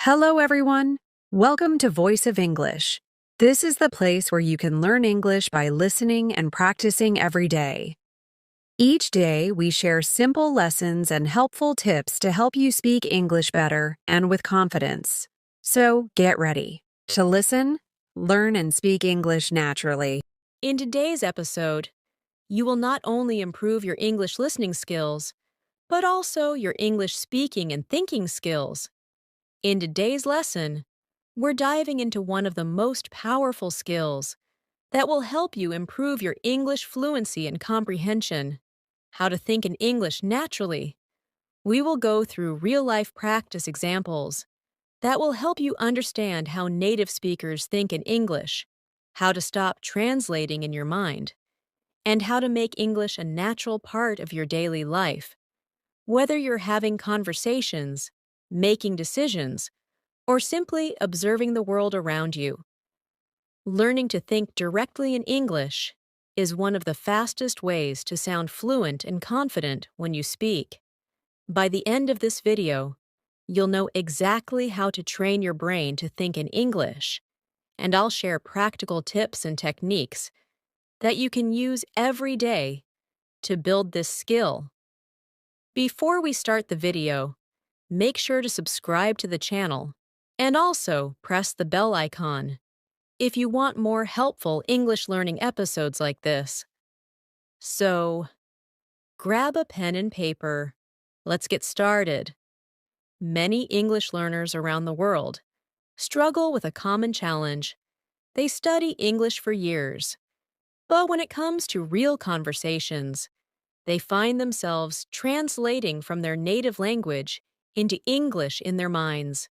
Hello, everyone. Welcome to Voice of English. This is the place where you can learn English by listening and practicing every day. Each day, we share simple lessons and helpful tips to help you speak English better and with confidence. So get ready to listen, learn, and speak English naturally. In today's episode, you will not only improve your English listening skills, but also your English speaking and thinking skills. In today's lesson, we're diving into one of the most powerful skills that will help you improve your English fluency and comprehension, how to think in English naturally. We will go through real-life practice examples that will help you understand how native speakers think in English, how to stop translating in your mind, and how to make English a natural part of your daily life. Whether you're having conversations, making decisions, or simply observing the world around you, learning to think directly in English is one of the fastest ways to sound fluent and confident when you speak. By the end of this video, you'll know exactly how to train your brain to think in English, and I'll share practical tips and techniques that you can use every day to build this skill. Before we start the video, make sure to subscribe to the channel and also press the bell icon if you want more helpful English learning episodes like this. So, grab a pen and paper. Let's get started. Many English learners around the world struggle with a common challenge. They study English for years, but when it comes to real conversations, they find themselves translating from their native language into English in their minds.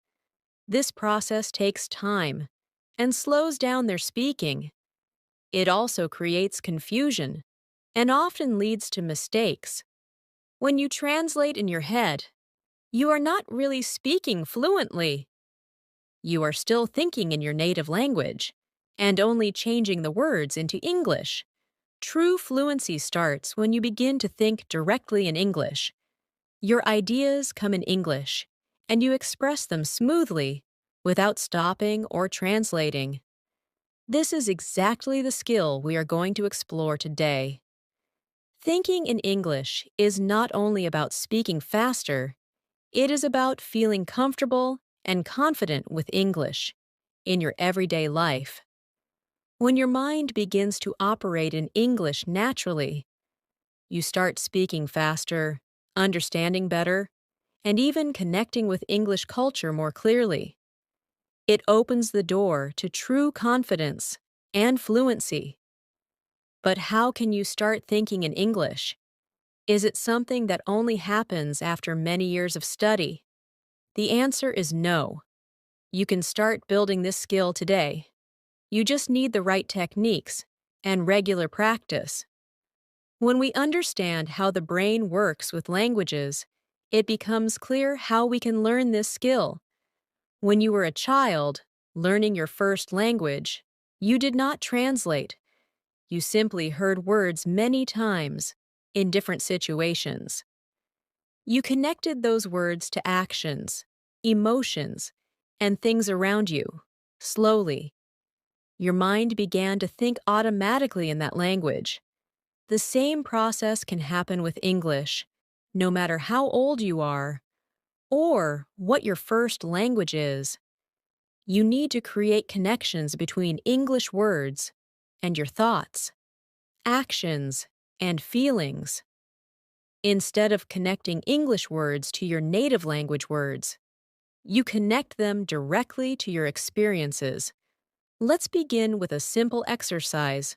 This process takes time and slows down their speaking. It also creates confusion and often leads to mistakes. When you translate in your head, you are not really speaking fluently. You are still thinking in your native language and only changing the words into English. True fluency starts when you begin to think directly in English. Your ideas come in English, and you express them smoothly without stopping or translating. This is exactly the skill we are going to explore today. Thinking in English is not only about speaking faster, it is about feeling comfortable and confident with English in your everyday life. When your mind begins to operate in English naturally, you start speaking faster, understanding better, and even connecting with English culture more clearly. It opens the door to true confidence and fluency. But how can you start thinking in English? Is it something that only happens after many years of study? The answer is no. You can start building this skill today. You just need the right techniques and regular practice. When we understand how the brain works with languages, it becomes clear how we can learn this skill. When you were a child, learning your first language, you did not translate. You simply heard words many times in different situations. You connected those words to actions, emotions, and things around you, slowly. Your mind began to think automatically in that language. The same process can happen with English, no matter how old you are or what your first language is. You need to create connections between English words and your thoughts, actions, and feelings. Instead of connecting English words to your native language words, you connect them directly to your experiences. Let's begin with a simple exercise.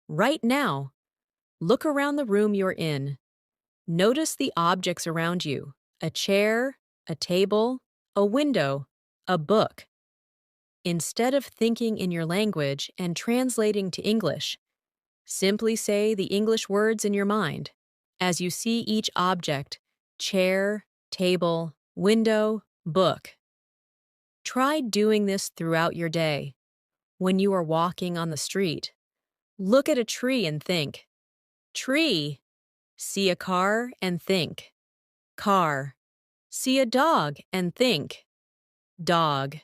Right now, look around the room you're in. Notice the objects around you: a chair, a table, a window, a book. Instead of thinking in your language and translating to English, simply say the English words in your mind as you see each object: chair, table, window, book. Try doing this throughout your day. When you are walking on the street, look at a tree and think, tree. See a car and think, car. See a dog and think, Dog.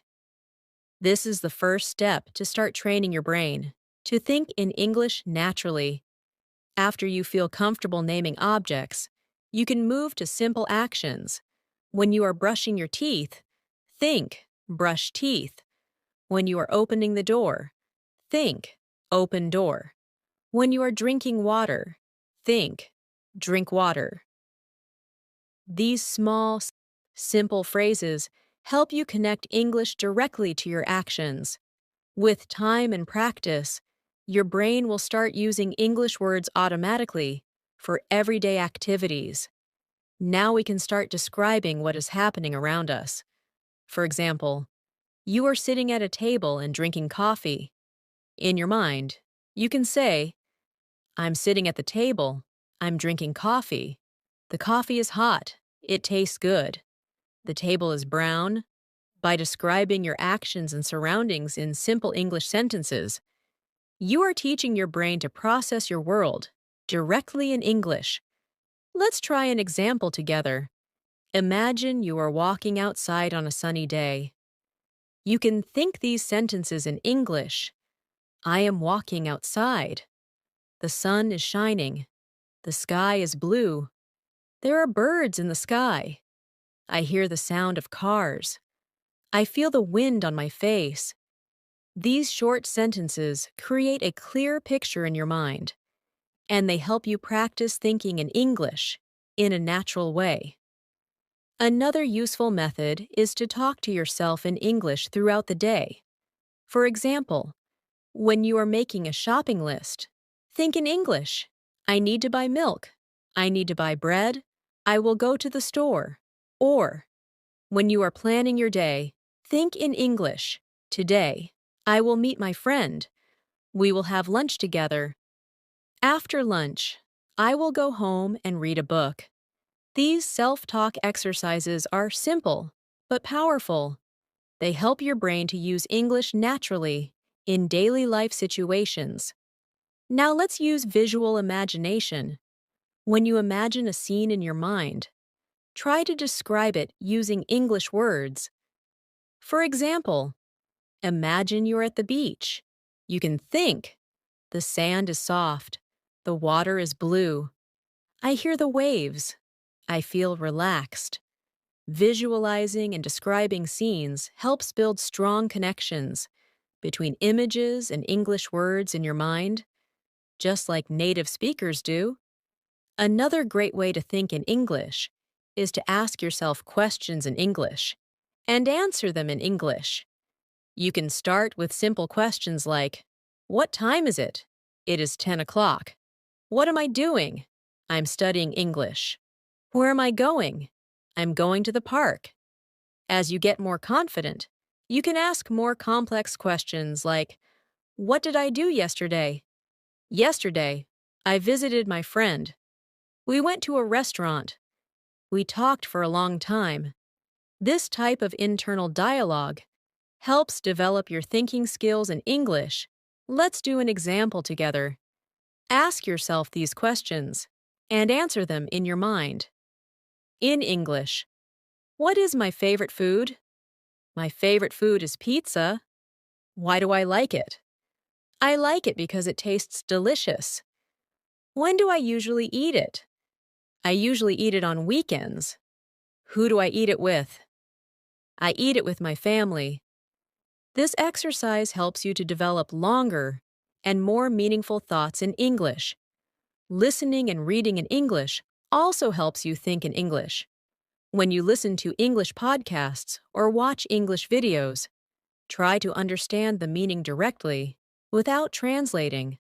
This is the first step to start training your brain to think in English naturally. After you feel comfortable naming objects, you can move to simple actions. When you are brushing your teeth, think, brush teeth. When you are opening the door, think, open door. When you are drinking water, think, drink water. These small, simple phrases help you connect English directly to your actions. With time and practice, your brain will start using English words automatically for everyday activities. Now we can start describing what is happening around us. For example, you are sitting at a table and drinking coffee. In your mind, you can say, I'm sitting at the table. I'm drinking coffee. The coffee is hot. It tastes good. The table is brown. By describing your actions and surroundings in simple English sentences, you are teaching your brain to process your world directly in English. Let's try an example together. Imagine you are walking outside on a sunny day. You can think these sentences in English. I am walking outside. The sun is shining. The sky is blue. There are birds in the sky. I hear the sound of cars. I feel the wind on my face. These short sentences create a clear picture in your mind, and they help you practice thinking in English in a natural way. Another useful method is to talk to yourself in English throughout the day. For example, when you are making a shopping list, think in English. I need to buy milk. I need to buy bread. I will go to the store. Or, when you are planning your day, think in English. Today, I will meet my friend. We will have lunch together. After lunch, I will go home and read a book. These self-talk exercises are simple, but powerful. They help your brain to use English naturally in daily life situations. Now let's use visual imagination. When you imagine a scene in your mind, try to describe it using English words. For example, imagine you're at the beach. You can think, the sand is soft, the water is blue. I hear the waves. I feel relaxed. Visualizing and describing scenes helps build strong connections between images and English words in your mind, just like native speakers do. Another great way to think in English is to ask yourself questions in English and answer them in English. You can start with simple questions like, what time is it? It is 10 o'clock. What am I doing? I'm studying English. Where am I going? I'm going to the park. As you get more confident, you can ask more complex questions like, what did I do yesterday? Yesterday, I visited my friend. We went to a restaurant. We talked for a long time. This type of internal dialogue helps develop your thinking skills in English. Let's do an example together. Ask yourself these questions and answer them in your mind. In English, what is my favorite food? My favorite food is pizza. Why do I like it? I like it because it tastes delicious. When do I usually eat it? I usually eat it on weekends. Who do I eat it with? I eat it with my family. This exercise helps you to develop longer and more meaningful thoughts in English. Listening and reading in English also helps you think in English. When you listen to English podcasts or watch English videos, try to understand the meaning directly without translating.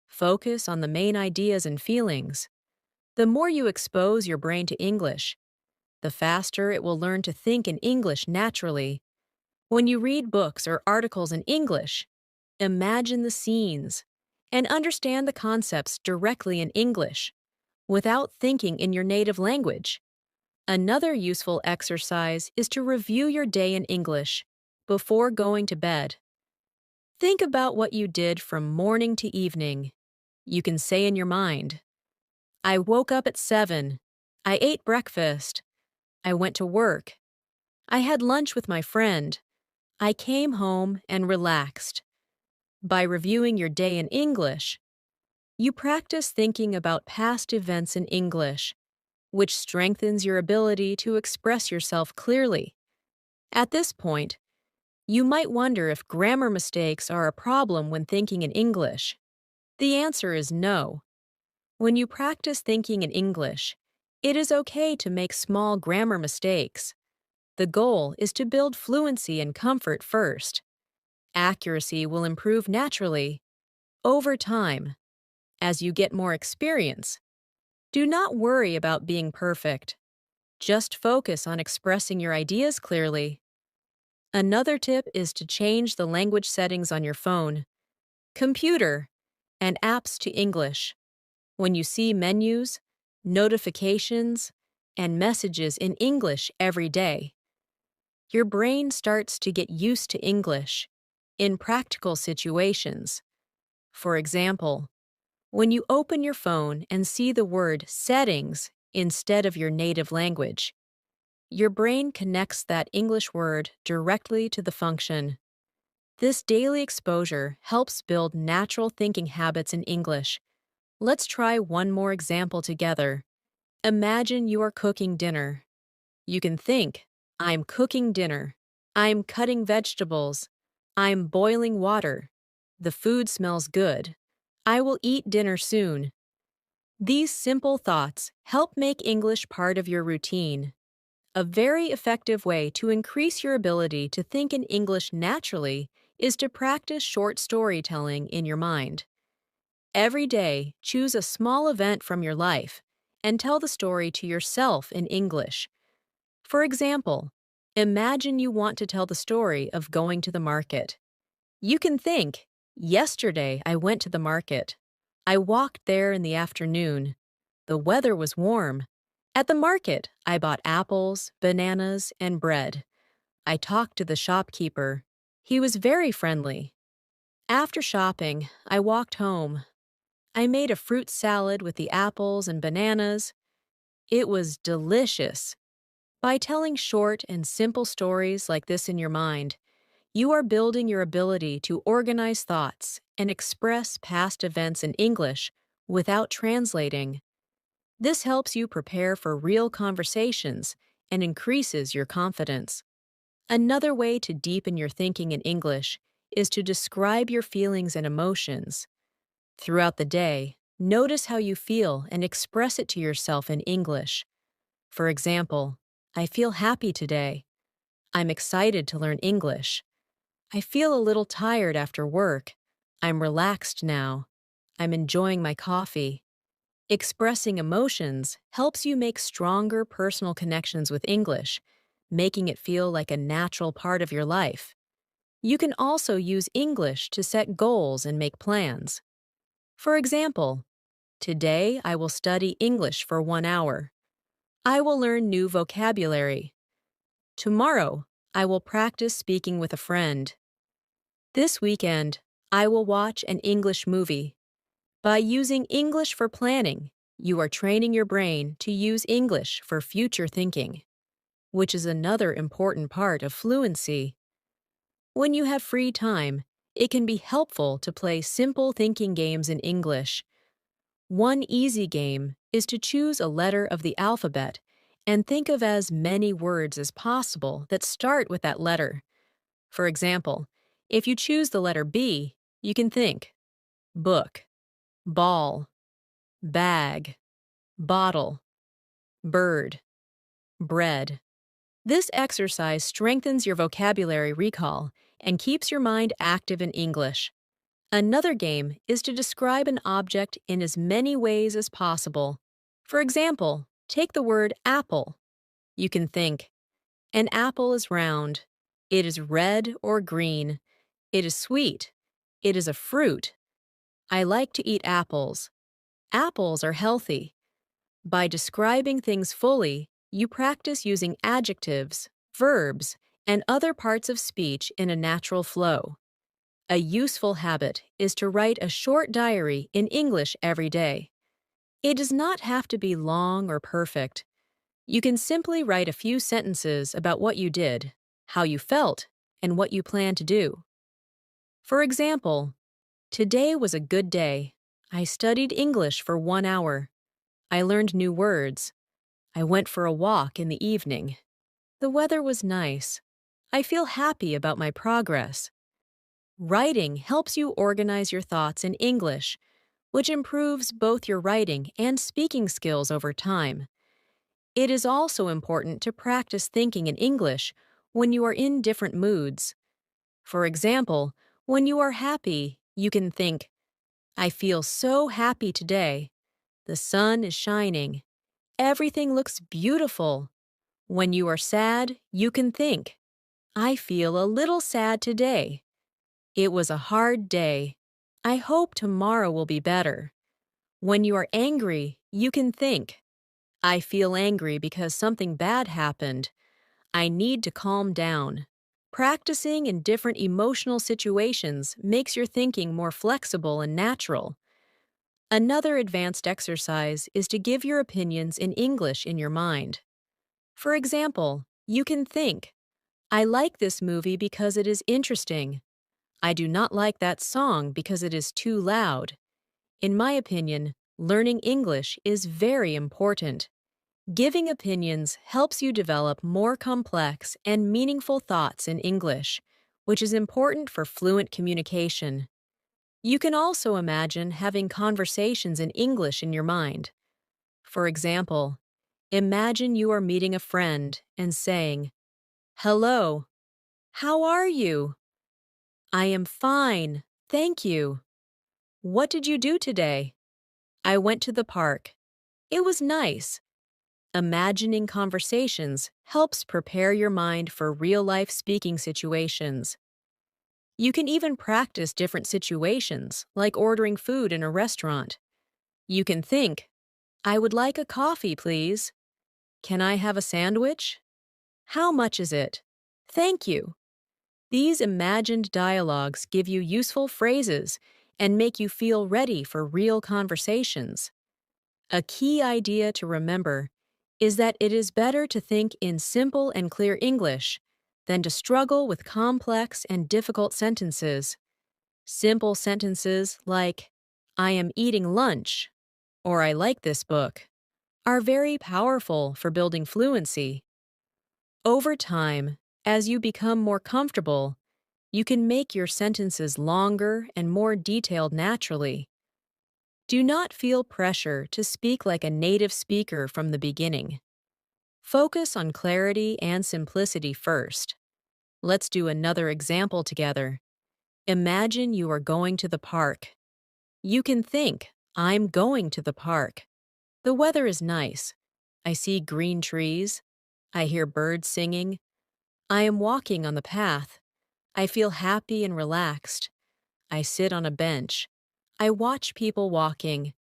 Focus on the main ideas and feelings. The more you expose your brain to English, the faster it will learn to think in English naturally. When you read books or articles in English, imagine the scenes and understand the concepts directly in English without thinking in your native language. Another useful exercise is to review your day in English before going to bed. Think about what you did from morning to evening. You can say in your mind, I woke up at 7. I ate breakfast. I went to work. I had lunch with my friend. I came home and relaxed. By reviewing your day in English, you practice thinking about past events in English, which strengthens your ability to express yourself clearly. At this point, you might wonder if grammar mistakes are a problem when thinking in English. The answer is no. When you practice thinking in English, it is okay to make small grammar mistakes. The goal is to build fluency and comfort first. Accuracy will improve naturally, over time, as you get more experience. Do not worry about being perfect. Just focus on expressing your ideas clearly. Another tip is to change the language settings on your phone, computer, and apps to English. When you see menus, notifications, and messages in English every day, your brain starts to get used to English in practical situations. For example, when you open your phone and see the word settings instead of your native language, your brain connects that English word directly to the function. This daily exposure helps build natural thinking habits in English. Let's try one more example together. Imagine you are cooking dinner. You can think, I'm cooking dinner. I'm cutting vegetables. I'm boiling water. The food smells good. I will eat dinner soon. These simple thoughts help make English part of your routine. A very effective way to increase your ability to think in English naturally is to practice short storytelling in your mind. Every day, choose a small event from your life and tell the story to yourself in English. For example, imagine you want to tell the story of going to the market. You can think, yesterday I went to the market. I walked there in the afternoon. The weather was warm. At the market, I bought apples, bananas, and bread. I talked to the shopkeeper. He was very friendly. After shopping, I walked home. I made a fruit salad with the apples and bananas. It was delicious. By telling short and simple stories like this in your mind, you are building your ability to organize thoughts and express past events in English without translating. This helps you prepare for real conversations and increases your confidence. Another way to deepen your thinking in English is to describe your feelings and emotions. Throughout the day, notice how you feel and express it to yourself in English. For example, I feel happy today. I'm excited to learn English. I feel a little tired after work. I'm relaxed now. I'm enjoying my coffee. Expressing emotions helps you make stronger personal connections with English, making it feel like a natural part of your life. You can also use English to set goals and make plans. For example, today I will study English for 1 hour. I will learn new vocabulary. Tomorrow, I will practice speaking with a friend. This weekend, I will watch an English movie. By using English for planning, you are training your brain to use English for future thinking, which is another important part of fluency. When you have free time, it can be helpful to play simple thinking games in English. One easy game is to choose a letter of the alphabet and think of as many words as possible that start with that letter. For example, if you choose the letter B, you can think book, ball, bag, bottle, bird, bread. This exercise strengthens your vocabulary recall and keeps your mind active in English. Another game is to describe an object in as many ways as possible. For example, take the word apple. You can think, an apple is round. It is red or green. It is sweet. It is a fruit. I like to eat apples. Apples are healthy. By describing things fully, you practice using adjectives, verbs, and other parts of speech in a natural flow. A useful habit is to write a short diary in English every day. It does not have to be long or perfect. You can simply write a few sentences about what you did, how you felt, and what you plan to do. For example, today was a good day. I studied English for 1 hour. I learned new words. I went for a walk in the evening. The weather was nice. I feel happy about my progress. Writing helps you organize your thoughts in English, which improves both your writing and speaking skills over time. It is also important to practice thinking in English when you are in different moods. For example, when you are happy, you can think, I feel so happy today. The sun is shining. Everything looks beautiful. When you are sad, you can think, I feel a little sad today. It was a hard day. I hope tomorrow will be better. When you are angry, you can think, I feel angry because something bad happened. I need to calm down. Practicing in different emotional situations makes your thinking more flexible and natural. Another advanced exercise is to give your opinions in English in your mind. For example, you can think, I like this movie because it is interesting. I do not like that song because it is too loud. In my opinion, learning English is very important. Giving opinions helps you develop more complex and meaningful thoughts in English, which is important for fluent communication. You can also imagine having conversations in English in your mind. For example, imagine you are meeting a friend and saying, Hello, how are you? I am fine, thank you. What did you do today? I went to the park. It was nice. Imagining conversations helps prepare your mind for real-life speaking situations. You can even practice different situations, like ordering food in a restaurant. You can think, I would like a coffee, please. Can I have a sandwich? How much is it? Thank you. These imagined dialogues give you useful phrases and make you feel ready for real conversations. A key idea to remember is that it is better to think in simple and clear English than to struggle with complex and difficult sentences. Simple sentences like, I am eating lunch, or I like this book, are very powerful for building fluency. Over time, as you become more comfortable, you can make your sentences longer and more detailed naturally. Do not feel pressure to speak like a native speaker from the beginning. Focus on clarity and simplicity first. Let's do another example together. Imagine you are going to the park. You can think, I'm going to the park. The weather is nice. I see green trees. I hear birds singing. I am walking on the path. I feel happy and relaxed. I sit on a bench. I watch people walking.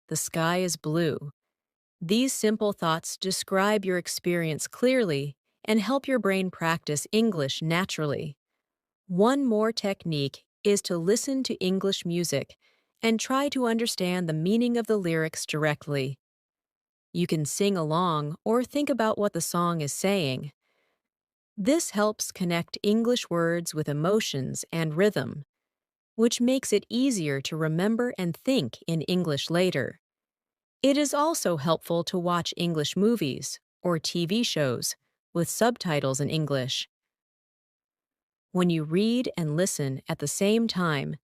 The sky is blue. These simple thoughts describe your experience clearly and help your brain practice English naturally. One more technique is to listen to English music and try to understand the meaning of the lyrics directly. You can sing along or think about what the song is saying. This helps connect English words with emotions and rhythm, which makes it easier to remember and think in English later. It is also helpful to watch English movies or TV shows with subtitles in English. When you read and listen at the same time,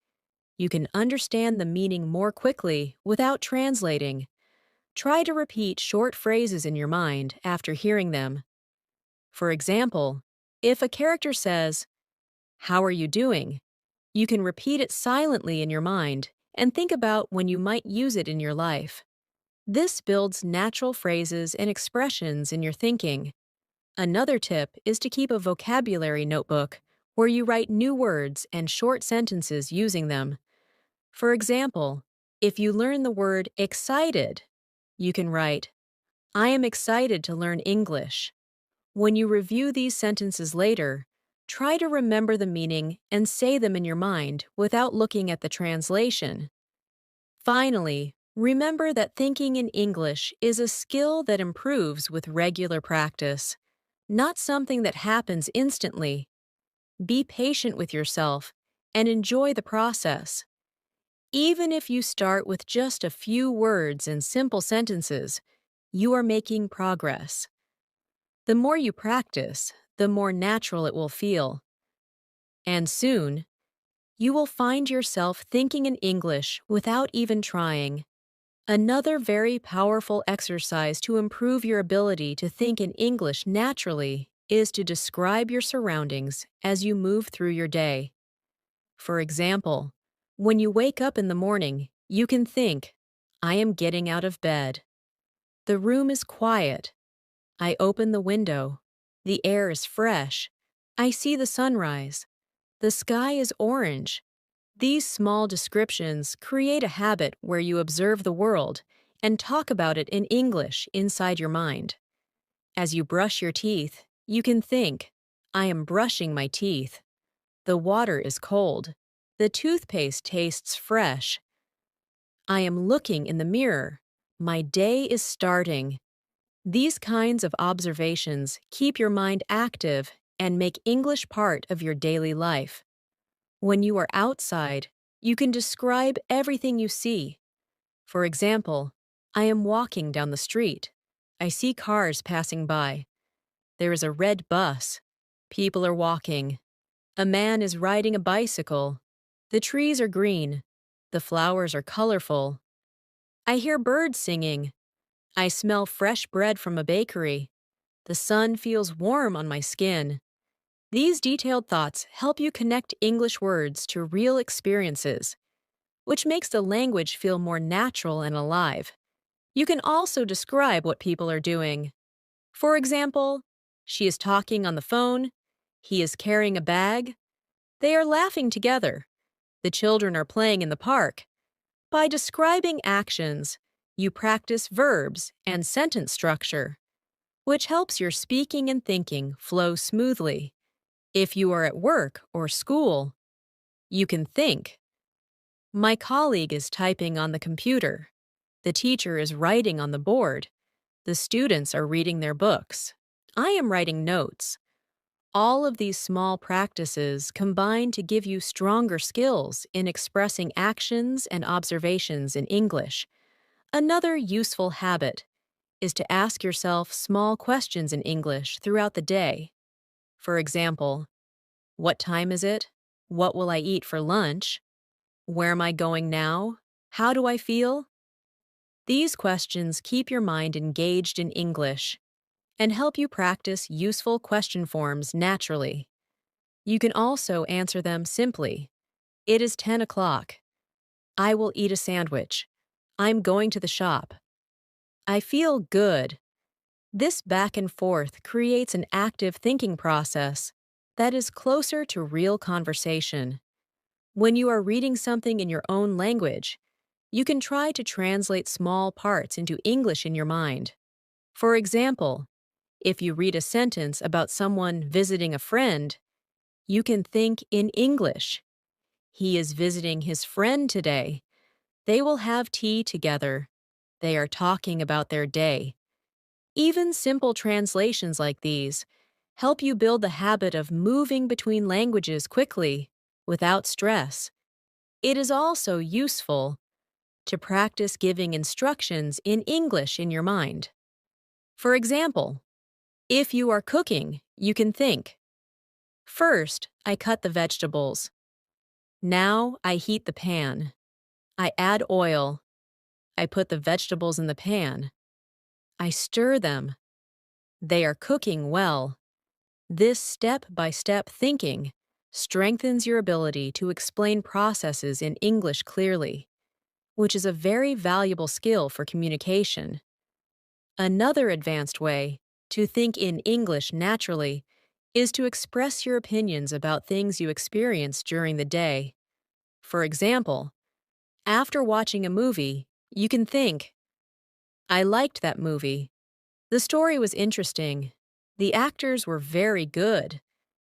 you can understand the meaning more quickly without translating. Try to repeat short phrases in your mind after hearing them. For example, if a character says, How are you doing? You can repeat it silently in your mind and think about when you might use it in your life. This builds natural phrases and expressions in your thinking. Another tip is to keep a vocabulary notebook where you write new words and short sentences using them. For example, if you learn the word excited, you can write, I am excited to learn English. When you review these sentences later, try to remember the meaning and say them in your mind without looking at the translation. Finally, remember that thinking in English is a skill that improves with regular practice, not something that happens instantly. Be patient with yourself and enjoy the process. Even if you start with just a few words and simple sentences, you are making progress. The more you practice, the more natural it will feel. And soon, you will find yourself thinking in English without even trying. Another very powerful exercise to improve your ability to think in English naturally is to describe your surroundings as you move through your day. For example, when you wake up in the morning, you can think, I am getting out of bed. The room is quiet. I open the window. The air is fresh. I see the sunrise. The sky is orange. These small descriptions create a habit where you observe the world and talk about it in English inside your mind. As you brush your teeth, you can think, I am brushing my teeth. The water is cold. The toothpaste tastes fresh. I am looking in the mirror. My day is starting. These kinds of observations keep your mind active and make English part of your daily life. When you are outside, you can describe everything you see. For example, I am walking down the street. I see cars passing by. There is a red bus. People are walking. A man is riding a bicycle. The trees are green. The flowers are colorful. I hear birds singing. I smell fresh bread from a bakery. The sun feels warm on my skin. These detailed thoughts help you connect English words to real experiences, which makes the language feel more natural and alive. You can also describe what people are doing. For example, she is talking on the phone. He is carrying a bag. They are laughing together. The children are playing in the park. By describing actions, you practice verbs and sentence structure, which helps your speaking and thinking flow smoothly. If you are at work or school, you can think, my colleague is typing on the computer. The teacher is writing on the board. The students are reading their books. I am writing notes. All of these small practices combine to give you stronger skills in expressing actions and observations in English. Another useful habit is to ask yourself small questions in English throughout the day. For example, what time is it? What will I eat for lunch? Where am I going now? How do I feel? These questions keep your mind engaged in English and help you practice useful question forms naturally. You can also answer them simply. It is 10 o'clock. I will eat a sandwich. I'm going to the shop. I feel good. This back and forth creates an active thinking process that is closer to real conversation. When you are reading something in your own language, you can try to translate small parts into English in your mind. For example, if you read a sentence about someone visiting a friend, you can think in English. He is visiting his friend today. They will have tea together. They are talking about their day. Even simple translations like these help you build the habit of moving between languages quickly, without stress. It is also useful to practice giving instructions in English in your mind. For example, if you are cooking, you can think, first, I cut the vegetables. Now, I heat the pan. I add oil. I put the vegetables in the pan. I stir them. They are cooking well. This step-by-step thinking strengthens your ability to explain processes in English clearly, which is a very valuable skill for communication. Another advanced way to think in English naturally is to express your opinions about things you experience during the day. For example, after watching a movie, you can think, I liked that movie. The story was interesting. The actors were very good.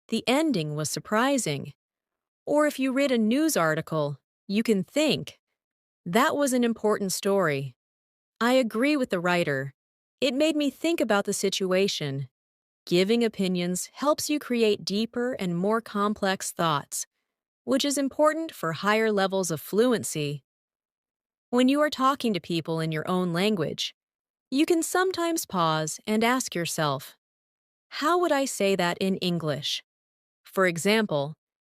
The ending was surprising. Or if you read a news article, you can think, that was an important story. I agree with the writer. It made me think about the situation. Giving opinions helps you create deeper and more complex thoughts, which is important for higher levels of fluency. When you are talking to people in your own language, you can sometimes pause and ask yourself, how would I say that in English? For example,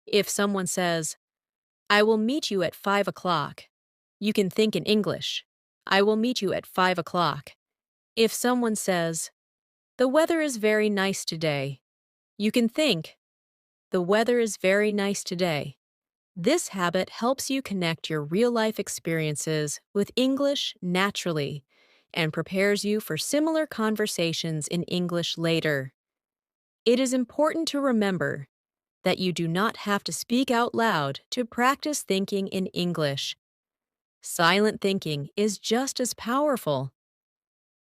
if someone says, I will meet you at 5 o'clock, you can think in English, I will meet you at 5 o'clock. If someone says, the weather is very nice today, you can think, the weather is very nice today. This habit helps you connect your real-life experiences with English naturally and prepares you for similar conversations in English later. It is important to remember that you do not have to speak out loud to practice thinking in English. Silent thinking is just as powerful.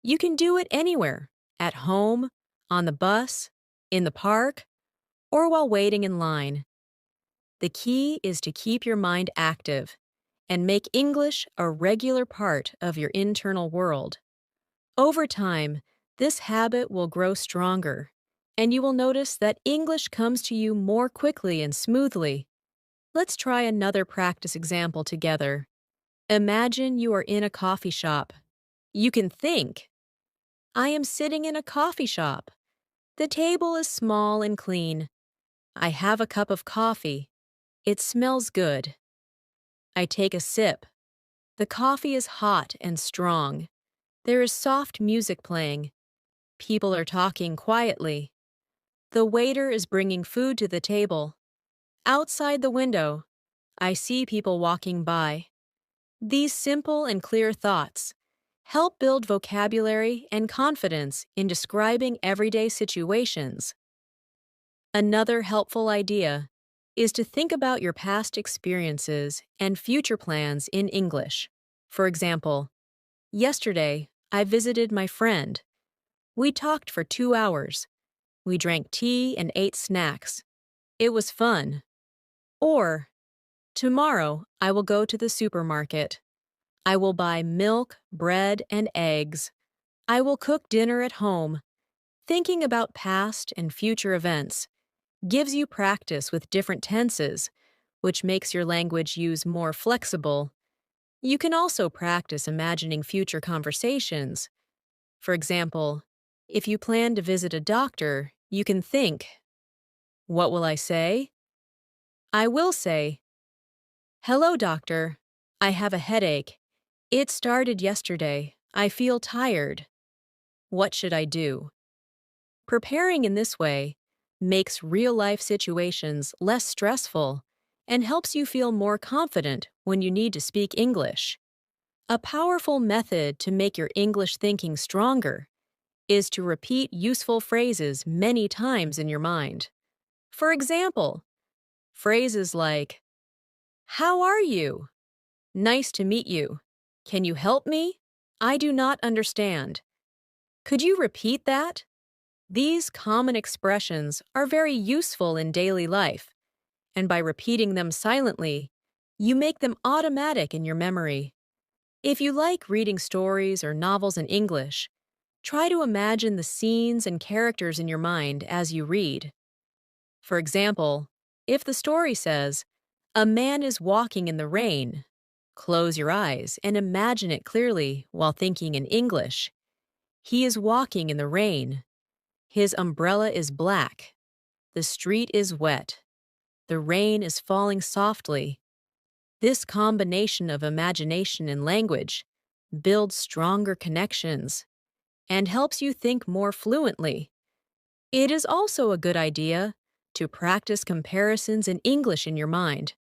You can do it anywhere, at home, on the bus, in the park, or while waiting in line. The key is to keep your mind active and make English a regular part of your internal world. Over time, this habit will grow stronger, and you will notice that English comes to you more quickly and smoothly. Let's try another practice example together. Imagine you are in a coffee shop. You can think, I am sitting in a coffee shop. The table is small and clean. I have a cup of coffee. It smells good. I take a sip. The coffee is hot and strong. There is soft music playing. People are talking quietly. The waiter is bringing food to the table. Outside the window, I see people walking by. These simple and clear thoughts help build vocabulary and confidence in describing everyday situations. Another helpful idea is to think about your past experiences and future plans in English. For example, yesterday I visited my friend. We talked for 2 hours. We drank tea and ate snacks. It was fun. Or, tomorrow I will go to the supermarket. I will buy milk, bread, and eggs. I will cook dinner at home. Thinking about past and future events gives you practice with different tenses, which makes your language use more flexible. You can also practice imagining future conversations. For example, if you plan to visit a doctor, you can think, what will I say? I will say, hello, doctor. I have a headache. It started yesterday. I feel tired. What should I do? Preparing in this way makes real-life situations less stressful and helps you feel more confident when you need to speak English. A powerful method to make your English thinking stronger is to repeat useful phrases many times in your mind. For example, phrases like, how are you? Nice to meet you. Can you help me? I do not understand. Could you repeat that? These common expressions are very useful in daily life, and by repeating them silently, you make them automatic in your memory. If you like reading stories or novels in English, try to imagine the scenes and characters in your mind as you read. For example, if the story says, a man is walking in the rain, close your eyes and imagine it clearly while thinking in English. He is walking in the rain. His umbrella is black. The street is wet. The rain is falling softly. This combination of imagination and language builds stronger connections and helps you think more fluently. It is also a good idea to practice comparisons in English in your mind.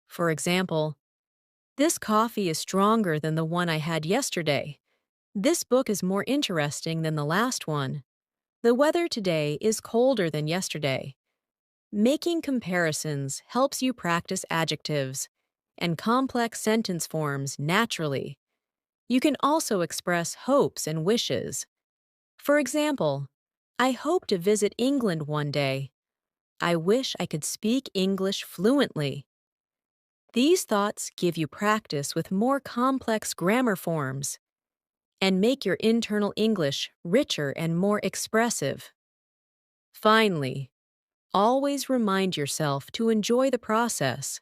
For example, this coffee is stronger than the one I had yesterday. This book is more interesting than the last one. The weather today is colder than yesterday. Making comparisons helps you practice adjectives and complex sentence forms naturally. You can also express hopes and wishes. For example, I hope to visit England one day. I wish I could speak English fluently. These thoughts give you practice with more complex grammar forms and make your internal English richer and more expressive. Finally, always remind yourself to enjoy the process.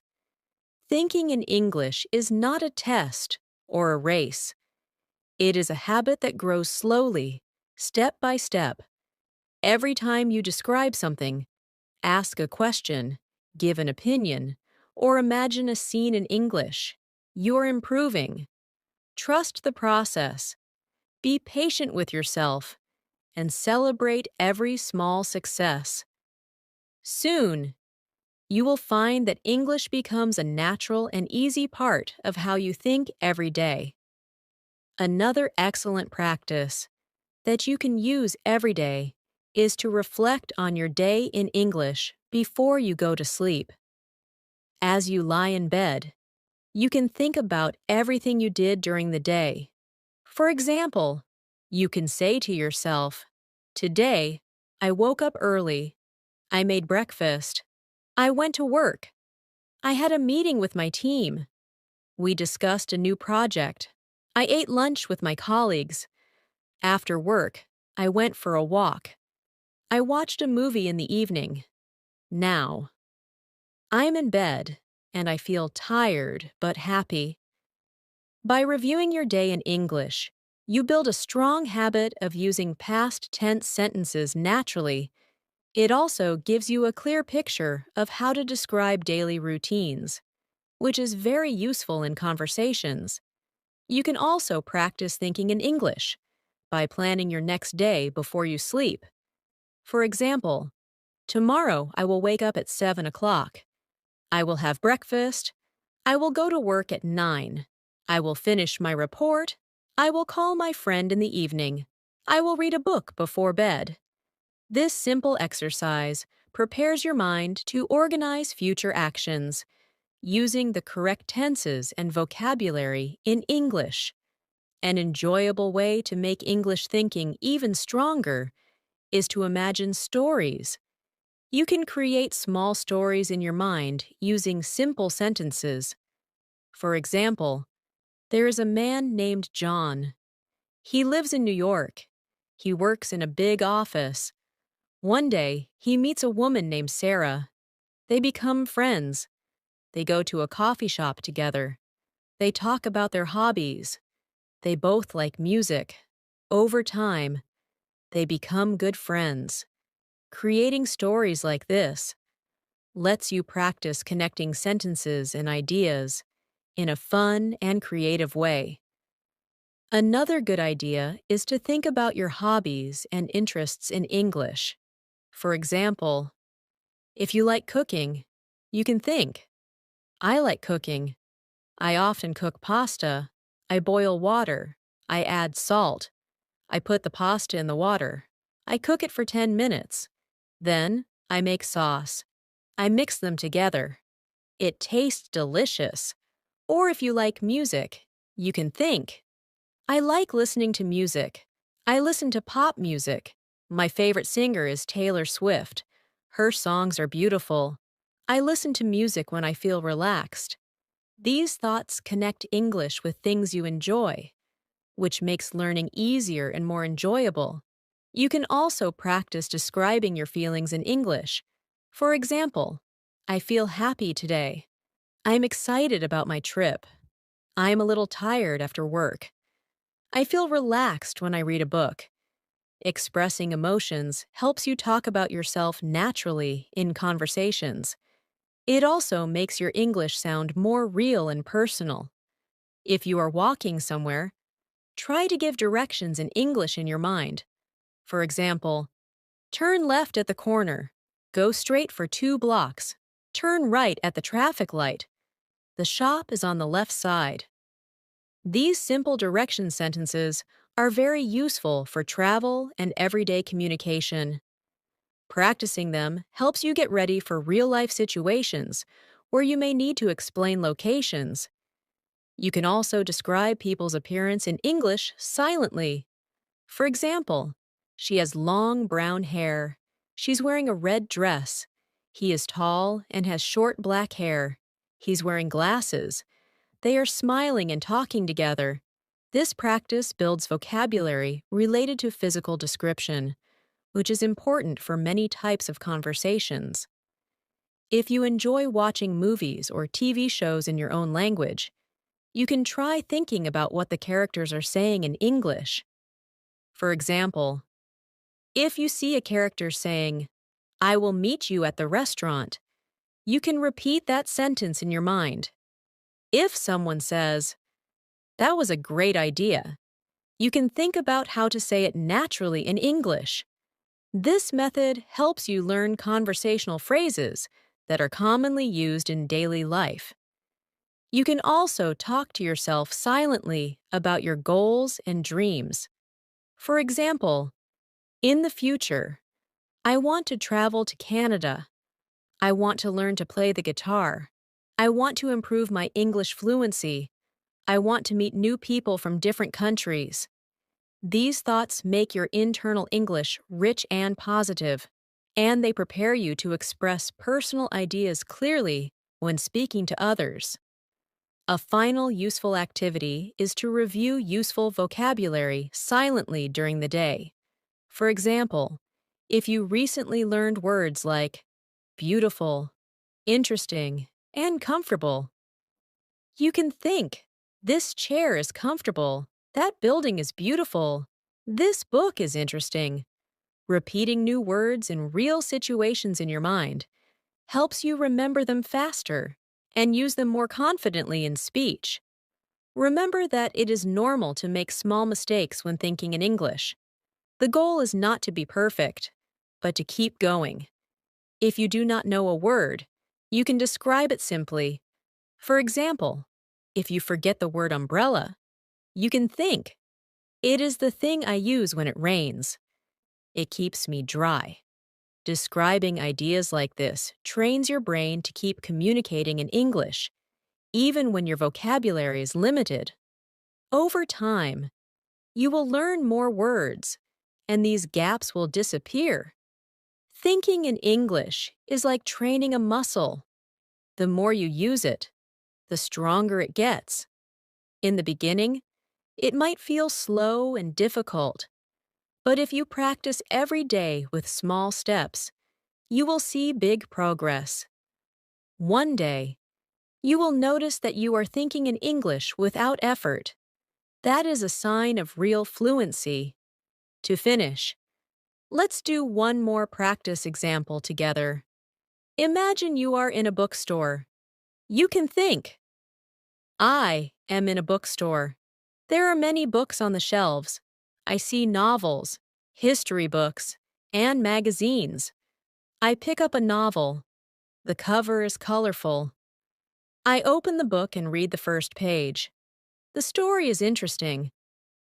Thinking in English is not a test or a race. It is a habit that grows slowly, step by step. Every time you describe something, ask a question, give an opinion, or imagine a scene in English, you're improving. Trust the process. Be patient with yourself and celebrate every small success. Soon, you will find that English becomes a natural and easy part of how you think every day. Another excellent practice that you can use every day is to reflect on your day in English before you go to sleep. As you lie in bed, you can think about everything you did during the day. For example, you can say to yourself, "Today, I woke up early. I made breakfast. I went to work. I had a meeting with my team. We discussed a new project. I ate lunch with my colleagues. After work, I went for a walk. I watched a movie in the evening. Now, I'm in bed and I feel tired but happy." By reviewing your day in English, you build a strong habit of using past tense sentences naturally. It also gives you a clear picture of how to describe daily routines, which is very useful in conversations. You can also practice thinking in English by planning your next day before you sleep. For example, tomorrow I will wake up at 7 o'clock. I will have breakfast. I will go to work at 9. I will finish my report. I will call my friend in the evening. I will read a book before bed. This simple exercise prepares your mind to organize future actions using the correct tenses and vocabulary in English. An enjoyable way to make English thinking even stronger is to imagine stories. You can create small stories in your mind using simple sentences. For example, there is a man named John. He lives in New York. He works in a big office. One day, he meets a woman named Sarah. They become friends. They go to a coffee shop together. They talk about their hobbies. They both like music. Over time, they become good friends. Creating stories like this lets you practice connecting sentences and ideas in a fun and creative way. Another good idea is to think about your hobbies and interests in English. For example, if you like cooking, you can think, "I like cooking. I often cook pasta. I boil water. I add salt. I put the pasta in the water. I cook it for 10 minutes. Then I make sauce. I mix them together. It tastes delicious." Or if you like music, you can think, "I like listening to music. I listen to pop music. My favorite singer is Taylor Swift. Her songs are beautiful. I listen to music when I feel relaxed." These thoughts connect English with things you enjoy, which makes learning easier and more enjoyable. You can also practice describing your feelings in English. For example, "I feel happy today. I'm excited about my trip. I'm a little tired after work. I feel relaxed when I read a book." Expressing emotions helps you talk about yourself naturally in conversations. It also makes your English sound more real and personal. If you are walking somewhere, try to give directions in English in your mind. For example, "Turn left at the corner. Go straight for 2 blocks. Turn right at the traffic light. The shop is on the left side." These simple direction sentences are very useful for travel and everyday communication. Practicing them helps you get ready for real-life situations where you may need to explain locations. You can also describe people's appearance in English silently. For example, "She has long brown hair. She's wearing a red dress. He is tall and has short black hair. He's wearing glasses. They are smiling and talking together." This practice builds vocabulary related to physical description, which is important for many types of conversations. If you enjoy watching movies or TV shows in your own language, you can try thinking about what the characters are saying in English. For example, if you see a character saying, "I will meet you at the restaurant," you can repeat that sentence in your mind. If someone says, "That was a great idea," you can think about how to say it naturally in English. This method helps you learn conversational phrases that are commonly used in daily life. You can also talk to yourself silently about your goals and dreams. For example, in the future, I want to travel to Canada. I want to learn to play the guitar. I want to improve my English fluency. I want to meet new people from different countries. These thoughts make your internal English rich and positive, and they prepare you to express personal ideas clearly when speaking to others. A final useful activity is to review useful vocabulary silently during the day. For example, if you recently learned words like beautiful, interesting, and comfortable, you can think, "This chair is comfortable. That building is beautiful. This book is interesting." Repeating new words in real situations in your mind helps you remember them faster and use them more confidently in speech. Remember that it is normal to make small mistakes when thinking in English. The goal is not to be perfect, but to keep going. If you do not know a word, you can describe it simply. For example, if you forget the word umbrella, you can think, "It is the thing I use when it rains. It keeps me dry." Describing ideas like this trains your brain to keep communicating in English, even when your vocabulary is limited. Over time, you will learn more words, and these gaps will disappear. Thinking in English is like training a muscle. The more you use it, the stronger it gets. In the beginning, it might feel slow and difficult, but if you practice every day with small steps, you will see big progress. One day, you will notice that you are thinking in English without effort. That is a sign of real fluency. To finish, let's do one more practice example together. Imagine you are in a bookstore. You can think, "I am in a bookstore. There are many books on the shelves. I see novels, history books, and magazines. I pick up a novel. The cover is colorful. I open the book and read the first page. The story is interesting.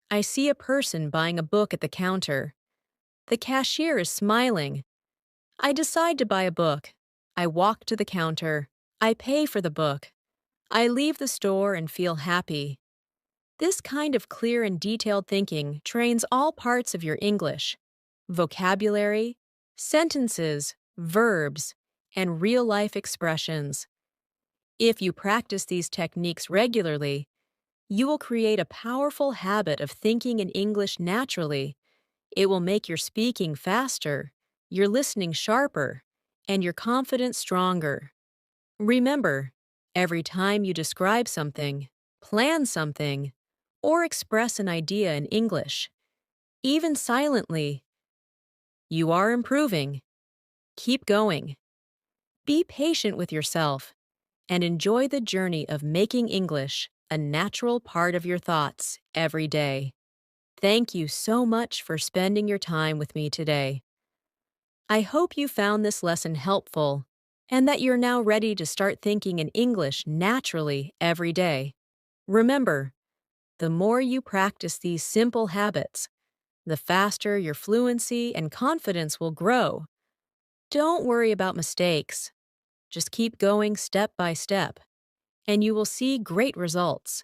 I see a person buying a book at the counter. The cashier is smiling. I decide to buy a book. I walk to the counter. I pay for the book. I leave the store and feel happy." This kind of clear and detailed thinking trains all parts of your English: vocabulary, sentences, verbs, and real-life expressions. If you practice these techniques regularly, you will create a powerful habit of thinking in English naturally. It will make your speaking faster, your listening sharper, and your confidence stronger. Remember, every time you describe something, plan something, or express an idea in English, even silently, you are improving. Keep going. Be patient with yourself and enjoy the journey of making English a natural part of your thoughts every day. Thank you so much for spending your time with me today. I hope you found this lesson helpful and that you're now ready to start thinking in English naturally every day. Remember, the more you practice these simple habits, the faster your fluency and confidence will grow. Don't worry about mistakes. Just keep going step by step, and you will see great results.